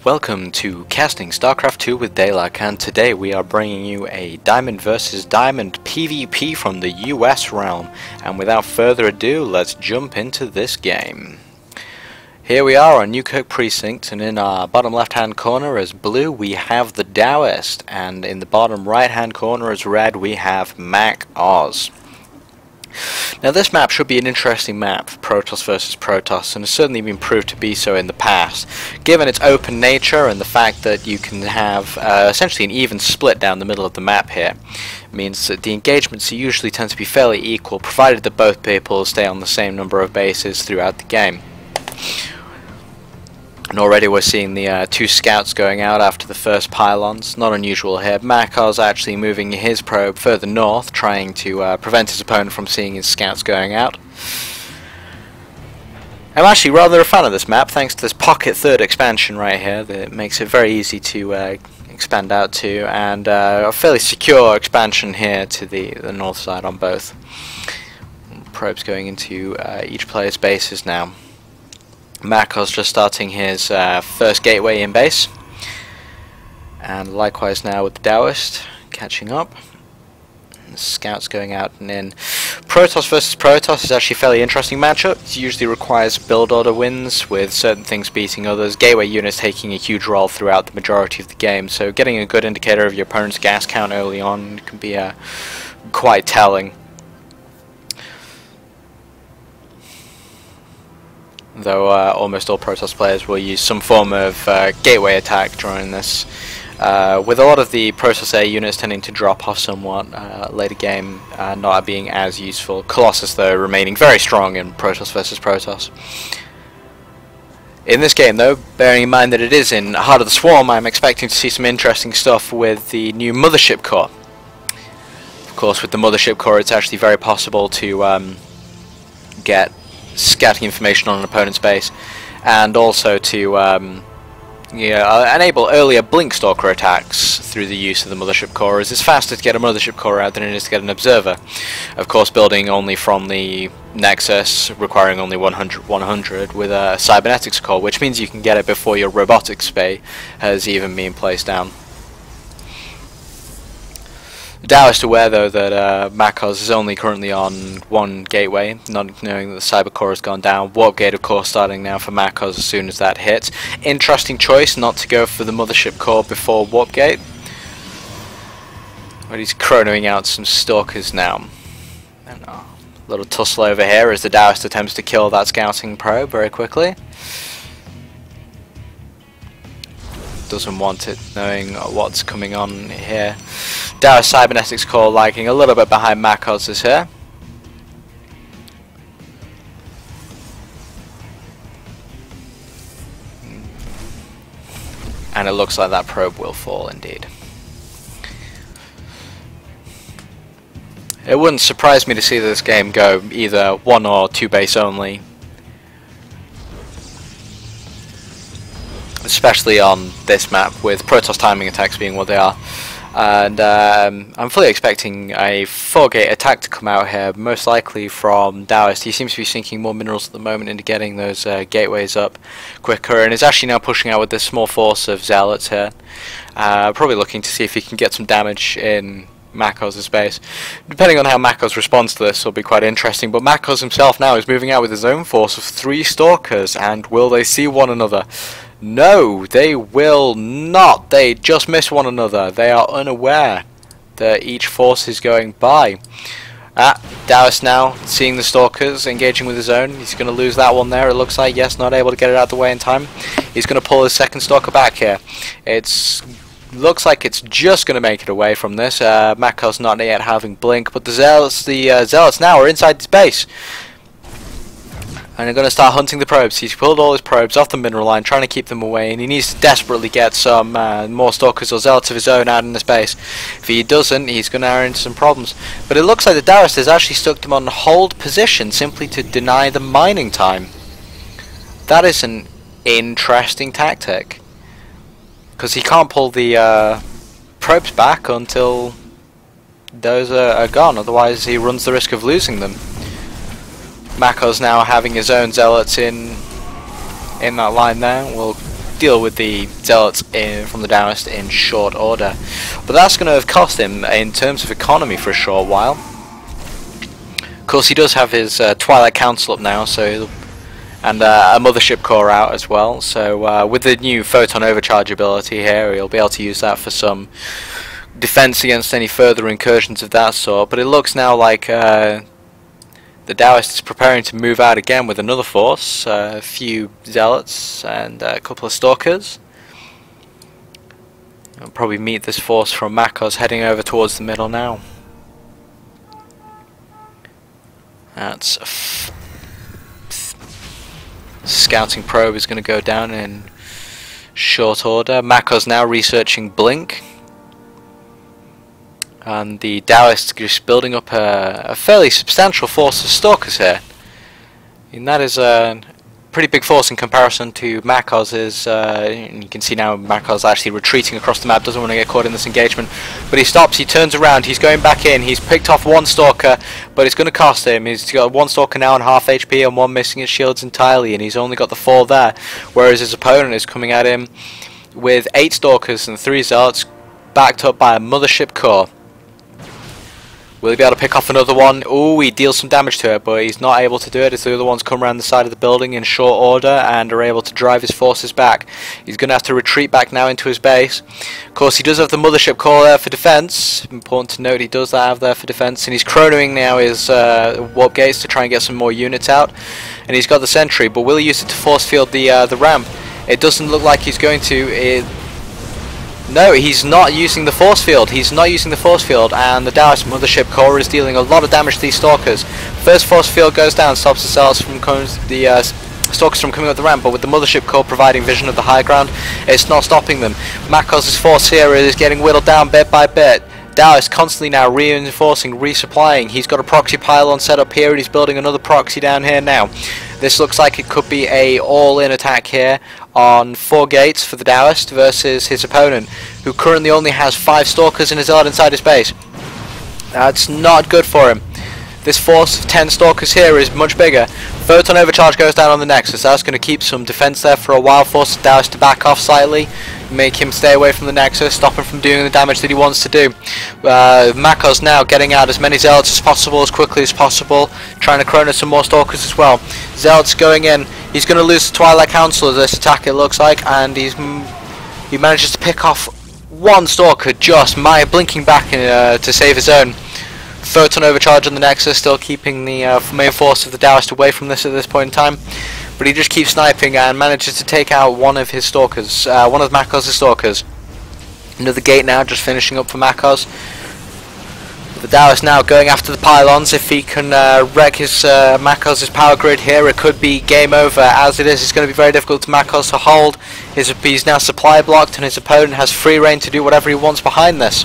Welcome to Casting Starcraft 2 with Daylock, and today we are bringing you a Diamond vs Diamond PvP from the US realm. And without further ado, let's jump into this game. Here we are on Newkirk Precinct, and in our bottom left hand corner as blue we have TheDaoist, and in the bottom right hand corner as red we have Mackoz. Now this map should be an interesting map, Protoss versus Protoss, and has certainly been proved to be so in the past, given its open nature and the fact that you can have essentially an even split down the middle of the map here. It means that the engagements usually tend to be fairly equal, provided that both people stay on the same number of bases throughout the game. And already we're seeing the two scouts going out after the first pylons. Not unusual here. Mackoz actually moving his probe further north, trying to prevent his opponent from seeing his scouts going out. I'm actually rather a fan of this map, thanks to this pocket third expansion right here that makes it very easy to expand out to, and a fairly secure expansion here to the north side on both. Probes going into each player's bases now. Mackoz just starting his first gateway in base, and likewise now with TheDaoist catching up. And the scouts going out and in. Protoss versus Protoss is actually a fairly interesting matchup. It usually requires build order wins, with certain things beating others. Gateway units taking a huge role throughout the majority of the game, so getting a good indicator of your opponent's gas count early on can be quite telling. Though almost all Protoss players will use some form of gateway attack during this, with a lot of the Protoss air units tending to drop off somewhat later game, not being as useful. Colossus though remaining very strong in Protoss versus Protoss. In this game though, bearing in mind that it is in Heart of the Swarm, I'm expecting to see some interesting stuff with the new Mothership Core. Of course, with the Mothership Core it's actually very possible to get scouting information on an opponent's base, and also to enable earlier blink stalker attacks through the use of the Mothership Core, as it's faster to get a Mothership Core out than it is to get an Observer. Of course, building only from the Nexus, requiring only 100 with a Cybernetics Core, which means you can get it before your Robotics Bay has even been placed down. TheDaoist aware though that Mackoz is only currently on one gateway, not knowing that the Cyber Core has gone down. Warp Gate of course starting now for Mackoz as soon as that hits. Interesting choice not to go for the Mothership Core before Warp Gate, but he's chronoing out some Stalkers now. And a little tussle over here as TheDaoist attempts to kill that scouting probe very quickly. Doesn't want it, knowing what's coming on here. TheDaoist Cybernetics Core lagging a little bit behind Mackoz's here. And it looks like that probe will fall indeed. It wouldn't surprise me to see this game go either 1 or 2 base only, especially on this map, with Protoss timing attacks being what they are. And I'm fully expecting a 4-gate attack to come out here, most likely from TheDaoist. He seems to be sinking more minerals at the moment into getting those gateways up quicker, and is actually now pushing out with this small force of Zealots here. Probably looking to see if he can get some damage in Mackoz's base. Depending on how Mackoz responds to this will be quite interesting, but Mackoz himself now is moving out with his own force of 3 Stalkers, and will they see one another? No, they will not. They just miss one another. They are unaware that each force is going by. TheDaoist now seeing the Stalkers, engaging with his own. He's going to lose that one there, it looks like. Yes, not able to get it out of the way in time. He's going to pull his second Stalker back here. Looks like it's just going to make it away from this. Mackoz not yet having blink, but the Zealots now are inside his base. And they're going to start hunting the probes. He's pulled all his probes off the mineral line, trying to keep them away, and he needs to desperately get some more Stalkers or Zealots of his own out in this base. If he doesn't, he's going to run into some problems. But it looks like TheDaoist has actually stuck him on hold position simply to deny the mining time. That is an interesting tactic, because he can't pull the probes back until those are gone, otherwise he runs the risk of losing them. Mackoz now having his own Zealots in that line there will deal with the zealots from the Daoist in short order. But that's going to have cost him in terms of economy for a short while. Of course, he does have his Twilight Council up now, so and a Mothership Core out as well. So with the new Photon Overcharge ability here, he'll be able to use that for some defense against any further incursions of that sort. But it looks now like the Daoist is preparing to move out again with another force, a few zealots and a couple of stalkers. I'll probably meet this force from Mackoz heading over towards the middle now. That's scouting probe is going to go down in short order. Mackoz now researching Blink. And the Daoist is building up a fairly substantial force of stalkers here. And that is a pretty big force in comparison to Mackoz's. You can see now Mackoz actually retreating across the map, doesn't want to get caught in this engagement. But he stops, he turns around, he's going back in, he's picked off one stalker, but it's going to cost him. He's got one stalker now on half HP and one missing his shields entirely, and he's only got the 4 there. Whereas his opponent is coming at him with 8 stalkers and 3 zealots, backed up by a Mothership Core. Will he be able to pick off another one? Oh, he deals some damage to it, but he's not able to do it as the other ones come around the side of the building in short order and are able to drive his forces back. He's going to have to retreat back now into his base. Of course, he does have the Mothership Core there for defense. Important to note, he does have there for defense, and he's chronoing now his warp gates to try and get some more units out. And he's got the sentry, but will he use it to force field the ramp? It doesn't look like he's going to. No, he's not using the force field. He's not using the force field, and the Daoist Mothership Core is dealing a lot of damage to these stalkers. First force field goes down, stops the cells from stalkers from coming up the ramp, but with the Mothership Core providing vision of the high ground, it's not stopping them. Mackoz's force here is getting whittled down bit by bit. Daoist constantly now reinforcing, resupplying. He's got a proxy pylon set up here, and he's building another proxy down here now. This looks like it could be a all-in attack here on 4 gates for the Daoist versus his opponent, who currently only has 5 stalkers and a zealot inside his base. That's not good for him. This force of 10 stalkers here is much bigger. Photon Overcharge goes down on the Nexus. That's going to keep some defense there for a while, force the Daoist to back off slightly, make him stay away from the Nexus, stop him from doing the damage that he wants to do. Mackoz now getting out as many zealots as possible, as quickly as possible, trying to chrono some more stalkers as well. Zealots going in. He's going to lose the Twilight Council of this attack, it looks like, and he manages to pick off one stalker, just blinking back to save his own. Photon Overcharge on the Nexus, still keeping the main force of the Daoist away from this at this point in time. But he just keeps sniping and manages to take out one of his stalkers, one of Mackoz's stalkers. Another gate now, just finishing up for Mackoz. The Daoist now going after the pylons. If he can wreck his Mackoz's power grid here, it could be game over. As it is, it's going to be very difficult to Mackoz to hold. He's now supply blocked, and his opponent has free reign to do whatever he wants behind this.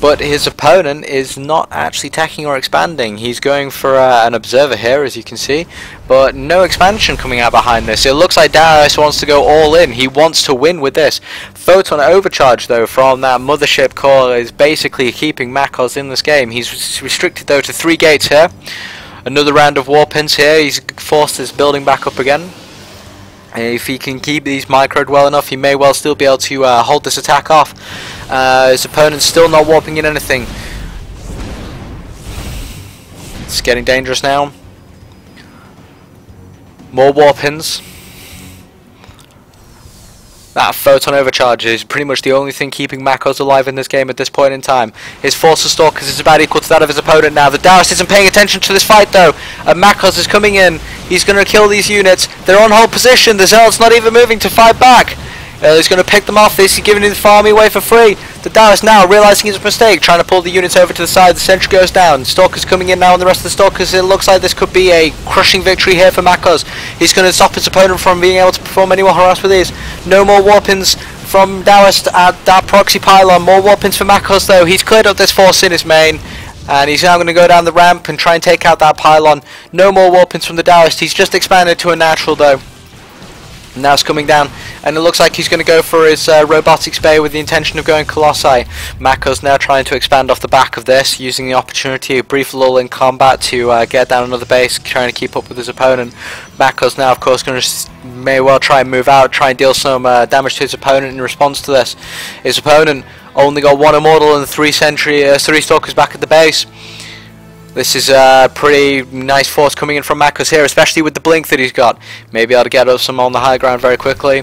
But his opponent is not actually attacking or expanding. He's going for an observer here, as you can see, but no expansion coming out behind this. It looks like Daoist wants to go all in. He wants to win with this. Photon Overcharge, though, from that Mothership Core is basically keeping Mackoz in this game. He's restricted, though, to 3 gates here. Another round of warpins here. He's forced his building back up again. If he can keep these microed well enough, he may well still be able to hold this attack off. His opponent's still not warping in anything. It's getting dangerous now. More warpins. That Photon Overcharge is pretty much the only thing keeping Mackoz alive in this game at this point in time. His force of stalkers is about equal to that of his opponent now. The Daoist isn't paying attention to this fight, though, and Mackoz is coming in. He's going to kill these units. They're on hold position. The Zealot's not even moving to fight back. He's going to pick them off. He's giving his army away for free. The Daoist now realizing his mistake, trying to pull the units over to the side. The sentry goes down. Stalkers coming in now, and the rest of the Stalkers. It looks like this could be a crushing victory here for Mackoz. He's going to stop his opponent from being able to perform any more harass with these. No more warpins from Daoist at that proxy pylon. More warpins for Mackoz, though. He's cleared up this force in his main, and he's now going to go down the ramp and try and take out that pylon. No more warpins from the Daoist. He's just expanded to a natural, though. Now it's coming down. and it looks like he's going to go for his robotics bay with the intention of going Colossi. Mackoz now trying to expand off the back of this, using the opportunity, a brief lull in combat to get down another base, trying to keep up with his opponent. Mackoz now of course going to may well try and move out, try and deal some damage to his opponent in response to this. His opponent only got 1 immortal and 3 stalkers back at the base. This is a pretty nice force coming in from Mackoz here, especially with the blink that he's got. Maybe able to get up some on the high ground very quickly.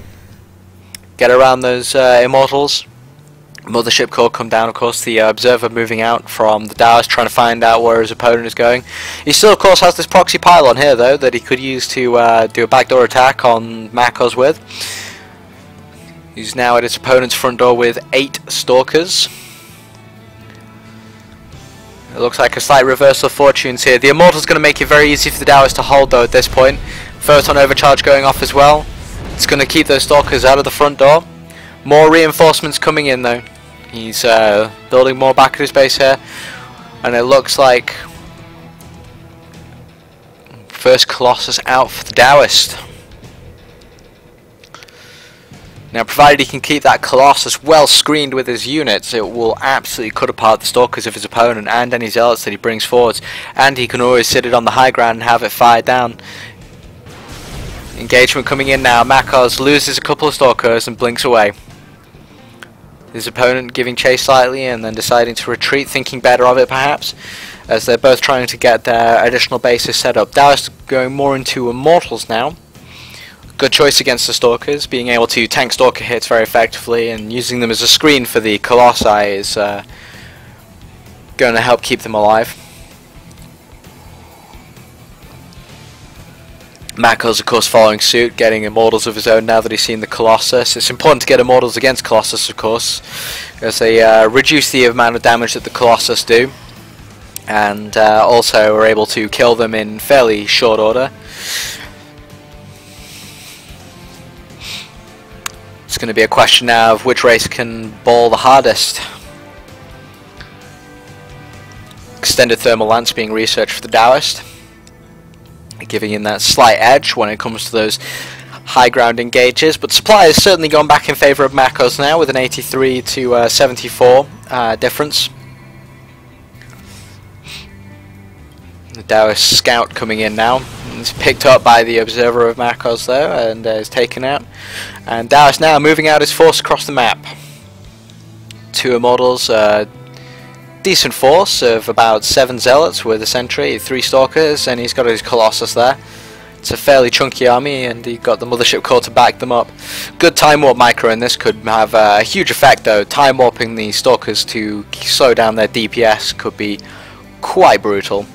Get around those immortals. Mothership core come down, of course. The observer moving out from the Daoist, trying to find out where his opponent is going. He still, of course, has this proxy pylon here, though, that he could use to do a backdoor attack on Mackoz with. He's now at his opponent's front door with 8 stalkers. It looks like a slight reversal of fortunes here. The Immortal's going to make it very easy for the Daoist to hold, though, at this point. Photon overcharge going off as well. It's going to keep those stalkers out of the front door. More reinforcements coming in, though. He's building more back at his base here. And it looks like first Colossus out for the Daoist. Now, provided he can keep that Colossus well screened with his units, it will absolutely cut apart the stalkers of his opponent and any zealots that he brings forwards. And he can always sit it on the high ground and have it fired down. Engagement coming in now. Mackoz loses a couple of stalkers and blinks away. His opponent giving chase slightly and then deciding to retreat, thinking better of it perhaps, as they're both trying to get their additional bases set up. Daoist going more into Immortals now. Good choice against the Stalkers, being able to tank Stalker hits very effectively and using them as a screen for the Colossi is going to help keep them alive. Mackoz, of course, following suit, getting Immortals of his own now that he's seen the Colossus. It's important to get Immortals against Colossus, of course, as they reduce the amount of damage that the Colossus do, and also are able to kill them in fairly short order. It's going to be a question now of which race can ball the hardest. Extended thermal lance being researched for the Daoist, giving him that slight edge when it comes to those high ground engages, but supply has certainly gone back in favour of Mackoz now with an 83 to 74 difference. The Daoist scout coming in now. It's picked up by the observer of Mackoz though, and is taken out. And Daoist now moving out his force across the map. 2 Immortals, decent force of about 7 Zealots with a Sentry, 3 Stalkers, and he's got his Colossus there. It's a fairly chunky army, and he got the Mothership core to back them up. Good time warp micro in this could have a huge effect though. Time warping the Stalkers to slow down their DPS could be quite brutal.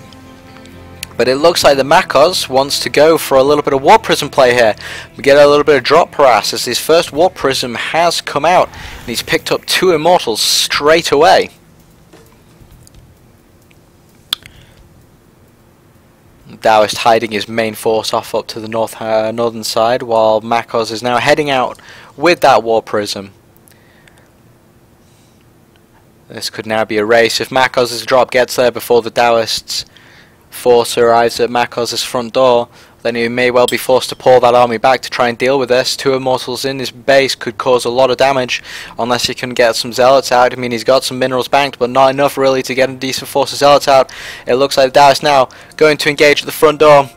But it looks like the Mackoz wants to go for a little bit of Warp Prism play here. We get a little bit of drop harass as his first Warp Prism has come out, and he's picked up 2 Immortals straight away. Daoist hiding his main force off up to the northern side, while Mackoz is now heading out with that Warp Prism. This could now be a race. If Mackoz's drop gets there before the Daoist's force arrives at Mackoz's front door, then he may well be forced to pull that army back to try and deal with this. 2 Immortals in his base could cause a lot of damage unless he can get some Zealots out. I mean, he's got some minerals banked, but not enough really to get a decent force of Zealots out. It looks like Daoist now going to engage at the front door.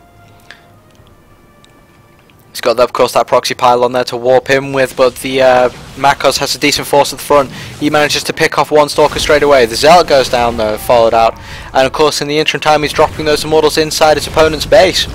He's got, of course, that proxy pylon there to warp him with, but the Mackoz has a decent force at the front. He manages to pick off 1 Stalker straight away. The Zealot goes down though, followed out, and of course in the interim time he's dropping those Immortals inside his opponent's base.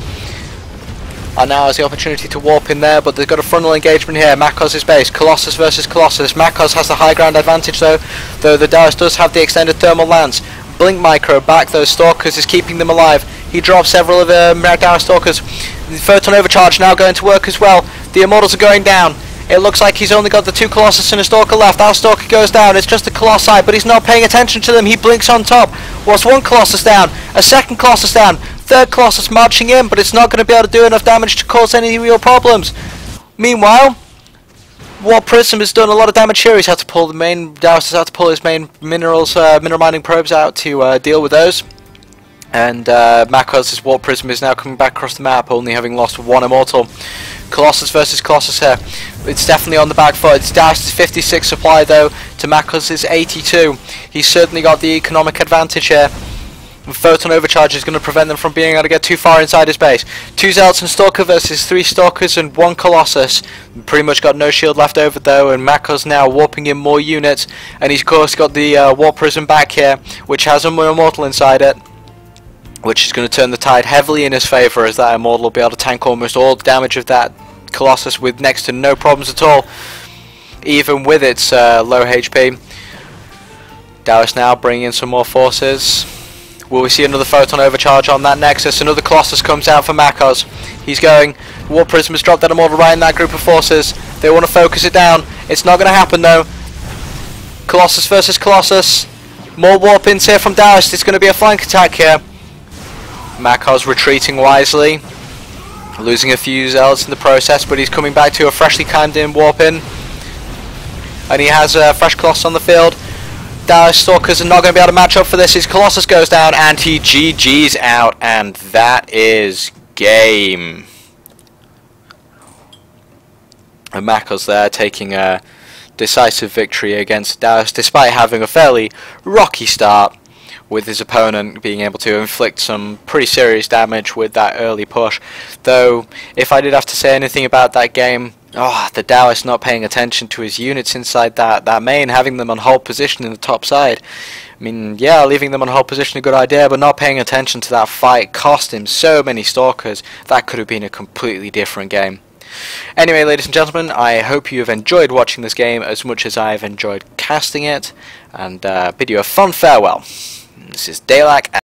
And now has the opportunity to warp in there, but they've got a frontal engagement here. Mackoz's base, Colossus versus Colossus. Mackoz has the high ground advantage though the Daoist does have the extended thermal lance. Blink micro back those Stalkers is keeping them alive. He drops several of the Daoist Stalkers. The Photon overcharge now going to work as well. The Immortals are going down. It looks like he's only got the 2 Colossus and a Stalker left. That Stalker goes down. It's just a Colossi, but he's not paying attention to them. He blinks on top. Whilst 1 Colossus down, a 2nd Colossus down, 3rd Colossus marching in, but it's not going to be able to do enough damage to cause any real problems. Meanwhile, Warp Prism has done a lot of damage here. He's had to pull the main Daoist has had to pull his main mineral mining probes out to deal with those. And Mackoz' Warp Prism is now coming back across the map, only having lost one Immortal. Colossus versus Colossus here. It's definitely on the back foot. It's Daoist's 56 supply though to Mackoz' 82. He's certainly got the economic advantage here. Photon Overcharge is going to prevent them from being able to get too far inside his base. 2 Zealots and Stalker versus 3 Stalkers and 1 Colossus. Pretty much got no shield left over though, and Mackoz now warping in more units. And he's of course got the Warp Prism back here, which has a Immortal inside it, which is going to turn the tide heavily in his favour, as that Immortal will be able to tank almost all the damage of that Colossus with next to no problems at all, even with its low HP. Daoist now bringing in some more forces. Will we see another Photon Overcharge on that Nexus? Another Colossus comes out for Mackoz. He's going. Warp Prism has dropped that Immortal right in that group of forces. They want to focus it down. It's not going to happen though. Colossus versus Colossus. More warp-ins here from Daoist. It's going to be a flank attack here. Mackoz retreating wisely, losing a few Zealots in the process, but he's coming back to a freshly timed in warp-in. And he has a fresh Colossus on the field. Daoist Stalkers are not going to be able to match up for this. His Colossus goes down and he GG's out, and that is game. And Mackoz there taking a decisive victory against Daoist, despite having a fairly rocky start, with his opponent being able to inflict some pretty serious damage with that early push. Though, if I did have to say anything about that game, the Daoist not paying attention to his units inside that main, having them on hold position in the top side. I mean, yeah, leaving them on hold position a good idea, but not paying attention to that fight cost him so many Stalkers. That could have been a completely different game. Anyway, ladies and gentlemen, I hope you have enjoyed watching this game as much as I've enjoyed casting it, and bid you a fond farewell. This is Daylac